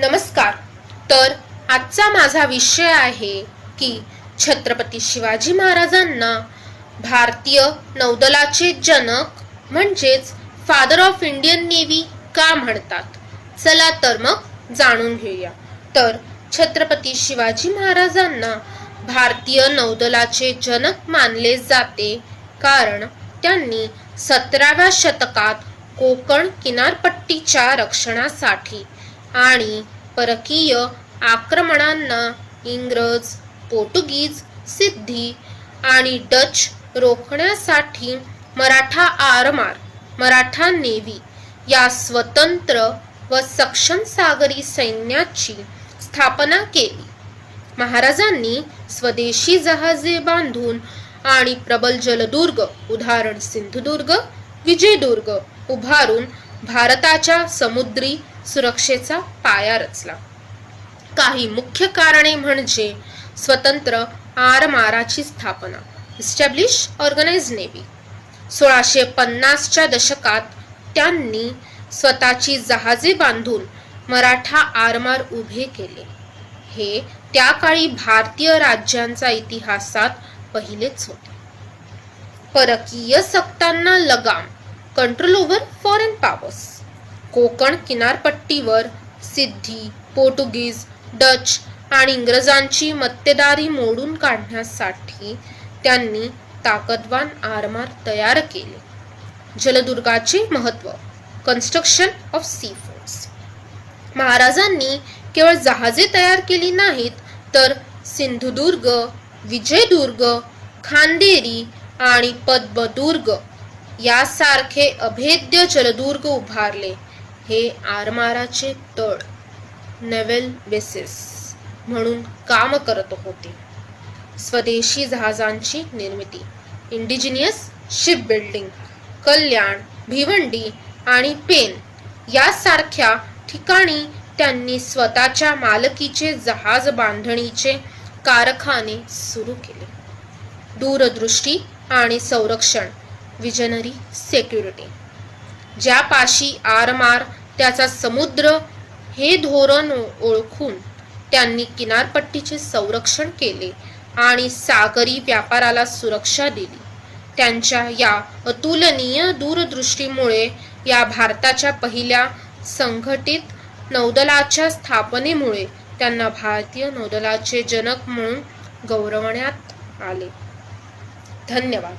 नमस्कार. तर आजचा माझा विषय आहे की छत्रपती शिवाजी महाराजांना भारतीय नौदलाचे जनक म्हणजेच फादर ऑफ इंडियन नेव्ही का म्हणतात. चला तर मग जाणून घेऊया. तर छत्रपती शिवाजी महाराजांना भारतीय नौदलाचे जनक मानले जाते कारण त्यांनी 17व्या शतकात कोकण किनारपट्टीच्या रक्षणासाठी आणि परकीय आक्रमणांना इंग्रज, पोर्तुगीज, सिद्धी आणि डच रोखण्यासाठी मराठा आरमार, मराठा नेव्ही या स्वतंत्र व सक्षम सागरी सैन्याची स्थापना केली. महाराजांनी स्वदेशी जहाजे बांधून आणि प्रबल जलदुर्ग उदाहरण सिंधुदुर्ग, विजयदुर्ग उभारून भारताच्या समुद्री सुरक्षेचा पाया रचला. काही मुख्य कारणे म्हणजे स्वतंत्र आरमाराची स्थापना, इस्टॅब्लिश ऑर्गनाइज्ड नेव्ही. 1650च्या दशकात त्यांनी स्वतःची जहाजे बांधून मराठा आरमार उभे केले. हे त्या काळी भारतीय राज्यांचा इतिहासात पहिलेच होते. परकीय सत्तांना लगाम, control over foreign powers. Konkan किनारपट्टीवर सिद्धी, पोर्तुगीज, डच आणि इंग्रजांची मक्तेदारी मोडून काढण्यासाठी त्यांनी ताकदवान आरमार तयार केले. जलदुर्गाचे महत्त्व, कन्स्ट्रक्शन ऑफ सी फोर्ट्स. महाराजांनी केवळ जहाजे तयार केली नाहीत तर सिंधुदुर्ग, विजयदुर्ग, खांदेरी आणि पद्मदुर्ग यासारखे अभेद्य जलदुर्ग उभारले. हे आरमाराचे तळ, नेव्हल बेसेस म्हणून काम करत होते. स्वदेशी जहाजांची निर्मिती, इंडिजिनियस शिप बिल्डिंग. कल्याण, भिवंडी आणि पेन यासारख्या ठिकाणी त्यांनी स्वतःच्या मालकीचे जहाज बांधणीचे कारखाने सुरू केले. दूरदृष्टी आणि संरक्षण, विजनरी सेक्युरिटी. ज्यापाशी आरमार त्याचा समुद्र हे धोरण ओळखून त्यांनी किनारपट्टीचे संरक्षण केले आणि सागरी व्यापाराला सुरक्षा दिली. त्यांच्या या अतुलनीय दूरदृष्टीमुळे या भारताच्या पहिल्या संघटित नौदलाच्या स्थापनेमुळे त्यांना भारतीय नौदलाचे जनक म्हणून गौरवण्यात आले. धन्यवाद.